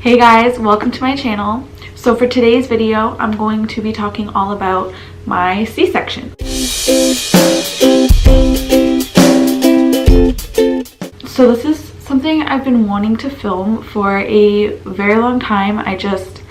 Hey guys, welcome to my channel. So for today's video, I'm going to be talking all about my C-section. So this is something I've been wanting to film for a very long time. I just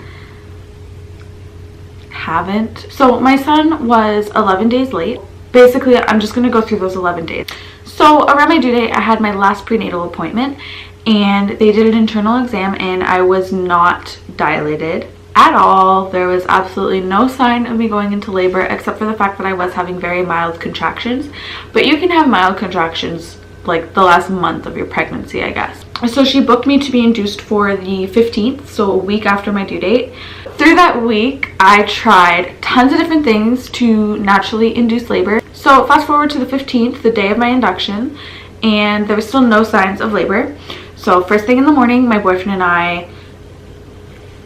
haven't. So my son was 11 days late. Basically, I'm just going to go through those 11 days. So around my due date, I had my last prenatal appointment and they did an internal exam and I was not dilated at all. There was absolutely no sign of me going into labor except for the fact that I was having very mild contractions. But you can have mild contractions like the last month of your pregnancy, I guess. So she booked me to be induced for the 15th, so a week after my due date. Through that week, I tried tons of different things to naturally induce labor. So fast forward to the 15th, the day of my induction, and there was still no signs of labor. So first thing in the morning, my boyfriend and I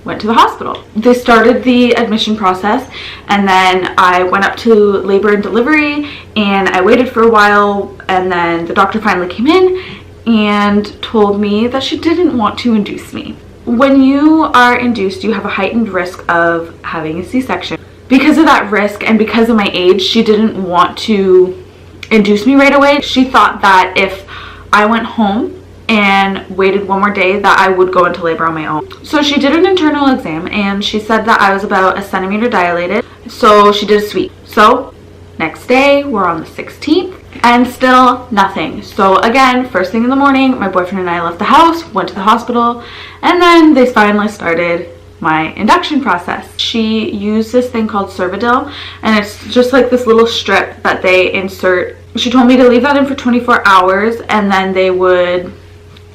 went to the hospital. They started the admission process and then I went up to labor and delivery and I waited for a while, and then the doctor finally came in and told me that she didn't want to induce me. When you are induced, you have a heightened risk of having a C-section. Because of that risk and because of my age, she didn't want to induce me right away. She thought that if I went home and waited one more day that I would go into labor on my own. So she did an internal exam and she said that I was about a centimeter dilated. So she did a sweep. So next day, we're on the 16th and still nothing. So again, first thing in the morning, my boyfriend and I left the house, went to the hospital, and then they finally started my induction process. She used this thing called Cervidil, and it's just like this little strip that they insert. She told me to leave that in for 24 hours and then they would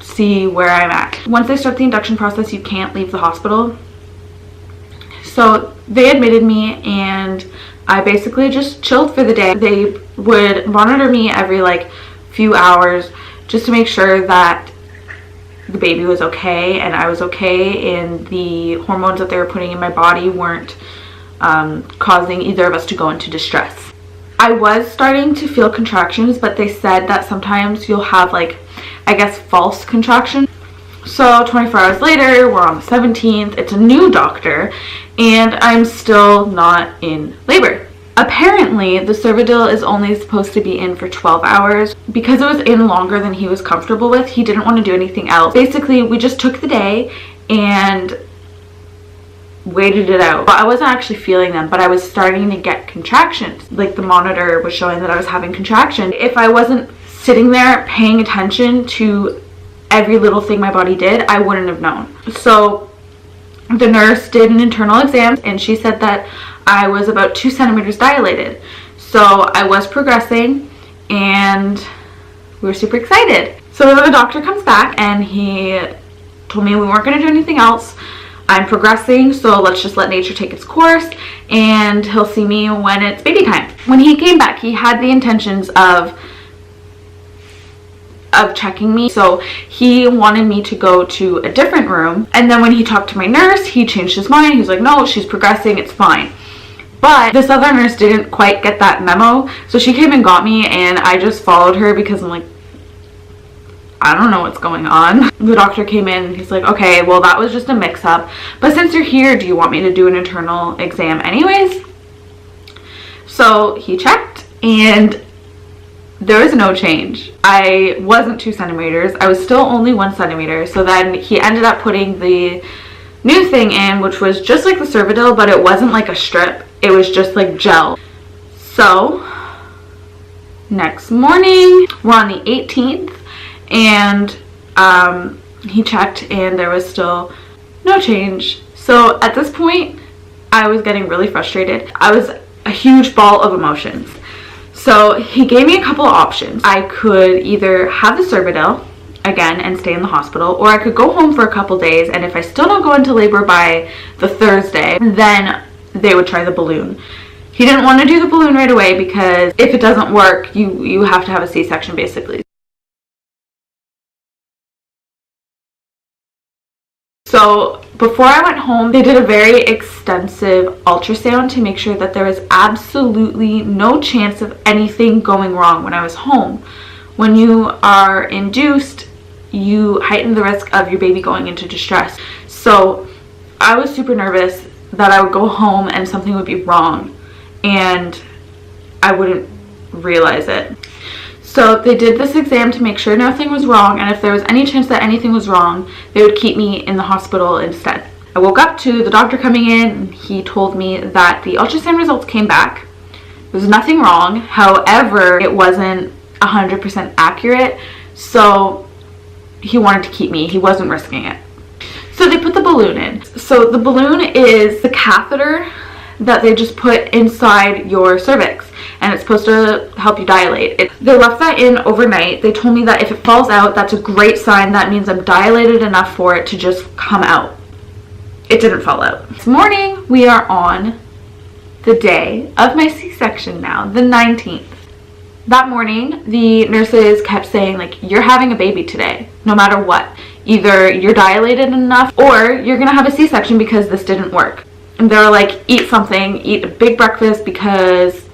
see where I'm at. Once they start the induction process, you can't leave the hospital. So they admitted me and I basically just chilled for the day. They would monitor me every like few hours just to make sure that the baby was okay and I was okay and the hormones that they were putting in my body weren't causing either of us to go into distress. I was starting to feel contractions, but they said that sometimes you'll have like, I guess, false contractions. So 24 hours later, we're on the 17th, it's a new doctor, and I'm still not in labor. Apparently, the Cervidil is only supposed to be in for 12 hours. Because it was in longer than he was comfortable with, he didn't want to do anything else. Basically, we just took the day and waited it out. I wasn't actually feeling them, but I was starting to get contractions. Like the monitor was showing that I was having contractions. If I wasn't sitting there paying attention to every little thing my body did, I wouldn't have known. So the nurse did an internal exam and she said that I was about 2 centimeters dilated. So I was progressing and we were super excited. So then the doctor comes back and he told me we weren't going to do anything else. I'm progressing, so let's just let nature take its course and he'll see me when it's baby time. When he came back, he had the intentions of checking me, so he wanted me to go to a different room, and then when he talked to my nurse, he changed his mind. He was like, no, she's progressing, it's fine. But this other nurse didn't quite get that memo, so she came and got me and I just followed her because I'm like, I don't know what's going on. The doctor came in and he's like, okay, well that was just a mix-up, but since you're here, do you want me to do an internal exam anyways? So he checked and there was no change. I wasn't 2 centimeters. I was still only 1 centimeter. So then he ended up putting the new thing in, which was just like the Cervidil, but it wasn't like a strip. It was just like gel. So next morning, we're on the 18th. And he checked and there was still no change. So at this point, I was getting really frustrated. I was a huge ball of emotions. So he gave me a couple of options. I could either have the Cervidil again and stay in the hospital, or I could go home for a couple days, and if I still don't go into labor by the Thursday, then they would try the balloon. He didn't want to do the balloon right away because if it doesn't work, you have to have a C-section basically. So before I went home, they did a very extensive ultrasound to make sure that there was absolutely no chance of anything going wrong when I was home. When you are induced, you heighten the risk of your baby going into distress. So I was super nervous that I would go home and something would be wrong and I wouldn't realize it. So they did this exam to make sure nothing was wrong, and if there was any chance that anything was wrong, they would keep me in the hospital instead. I woke up to the doctor coming in, and he told me that the ultrasound results came back. There was nothing wrong. However, it wasn't 100% accurate, so he wanted to keep me. He wasn't risking it. So they put the balloon in. So the balloon is the catheter that they just put inside your cervix, and it's supposed to help you dilate. They left that in overnight. They told me that if it falls out, that's a great sign. That means I'm dilated enough for it to just come out. It didn't fall out. This morning, we are on the day of my C-section now, the 19th. That morning, the nurses kept saying, like, you're having a baby today, no matter what. Either you're dilated enough or you're gonna have a C-section because this didn't work. And they were like, eat something, eat a big breakfast because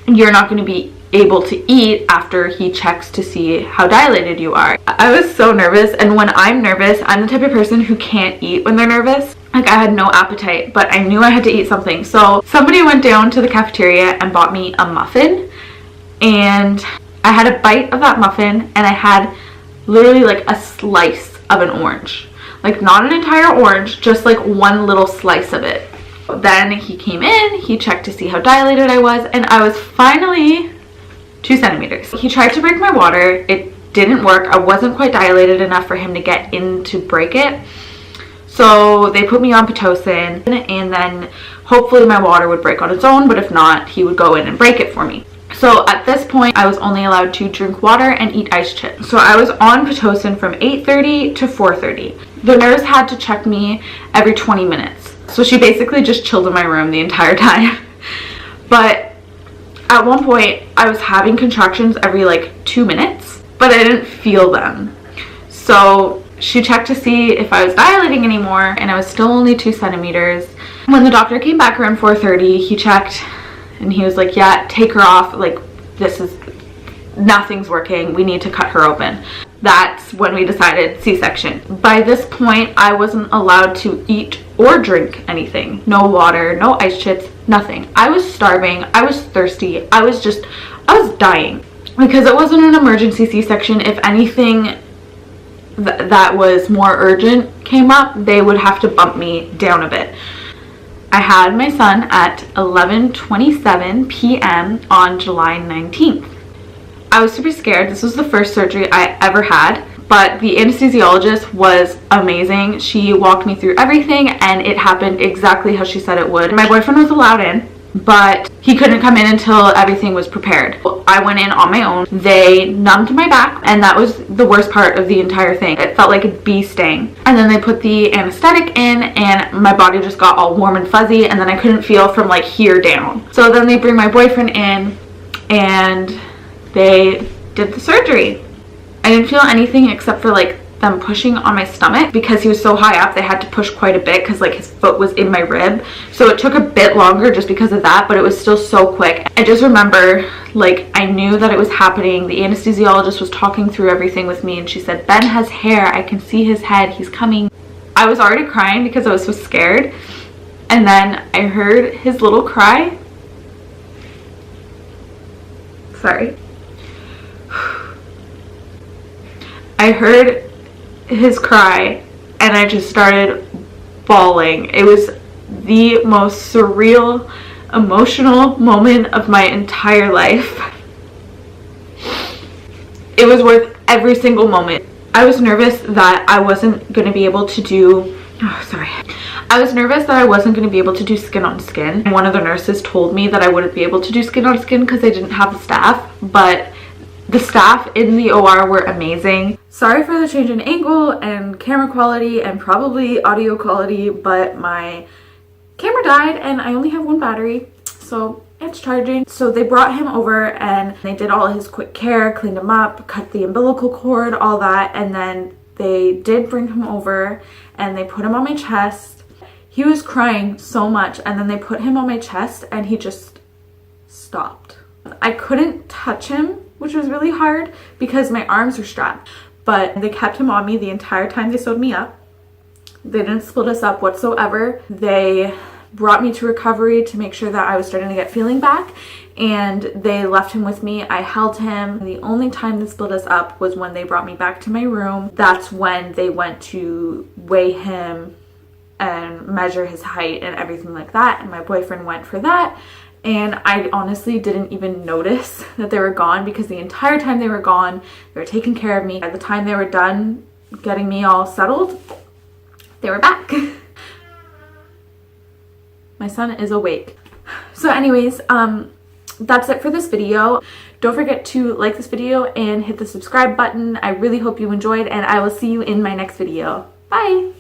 you're not going to be able to eat after he checks to see how dilated you are. I was so nervous, and when I'm nervous, I'm the type of person who can't eat when they're nervous. Like, I had no appetite, but I knew I had to eat something. So somebody went down to the cafeteria and bought me a muffin, and I had a bite of that muffin, and I had literally like a slice of an orange. Like, not an entire orange, just like one little slice of it. Then he came in, he checked to see how dilated I was, and I was finally 2 centimeters. He tried to break my water. It didn't work. I wasn't quite dilated enough for him to get in to break it. So they put me on Pitocin, and then hopefully my water would break on its own, but if not, he would go in and break it for me. So at this point, I was only allowed to drink water and eat ice chips. So I was on Pitocin from 8:30 to 4:30. The nurse had to check me every 20 minutes. So she basically just chilled in my room the entire time. But at one point, I was having contractions every like 2 minutes, but I didn't feel them. So she checked to see if I was dilating anymore, and I was still only 2 centimeters. When the doctor came back around 4:30, he checked and he was like, yeah, take her off. Like, nothing's working. We need to cut her open. That's when we decided C-section. By this point, I wasn't allowed to eat or drink anything. No water, no ice chips, nothing. I was starving. I was thirsty. I was dying. Because it wasn't an emergency C-section. If anything that was more urgent came up, they would have to bump me down a bit. I had my son at 11:27 p.m. on July 19th. I was super scared. This was the first surgery I ever had, but the anesthesiologist was amazing. She walked me through everything, and it happened exactly how she said it would. My boyfriend was allowed in, but he couldn't come in until everything was prepared. I went in on my own. They numbed my back, and that was the worst part of the entire thing. It felt like a bee sting. And then they put the anesthetic in, and my body just got all warm and fuzzy, and then I couldn't feel from like here down. So then they bring my boyfriend in, and they did the surgery. I didn't feel anything except for like them pushing on my stomach. Because he was so high up, they had to push quite a bit because like his foot was in my rib. So it took a bit longer just because of that, but it was still so quick. I just remember, like, I knew that it was happening. The anesthesiologist was talking through everything with me, and she said, Ben has hair. I can see his head. He's coming. I was already crying because I was so scared. And then I heard his little cry. Sorry. I heard his cry, and I just started bawling. It was the most surreal, emotional moment of my entire life. It was worth every single moment. I was nervous that I wasn't going to be able to do... I was nervous that I wasn't going to be able to do skin on skin. One of the nurses told me that I wouldn't be able to do skin on skin because they didn't have the staff, but the staff in the OR were amazing. Sorry for the change in angle and camera quality and probably audio quality, but my camera died and I only have one battery, so it's charging. So they brought him over and they did all his quick care, cleaned him up, cut the umbilical cord, all that, and then they did bring him over and they put him on my chest. He was crying so much, and then they put him on my chest and he just stopped. I couldn't touch him, which was really hard because my arms were strapped, but they kept him on me the entire time they sewed me up. They didn't split us up whatsoever. They brought me to recovery to make sure that I was starting to get feeling back, and they left him with me. I held him. The only time they split us up was when they brought me back to my room. That's when they went to weigh him and measure his height and everything like that, and my boyfriend went for that. And I honestly didn't even notice that they were gone, because the entire time they were gone, they were taking care of me. By the time they were done getting me all settled, they were back. My son is awake. So anyways, that's it for this video. Don't forget to like this video and hit the subscribe button. I really hope you enjoyed, and I will see you in my next video. Bye!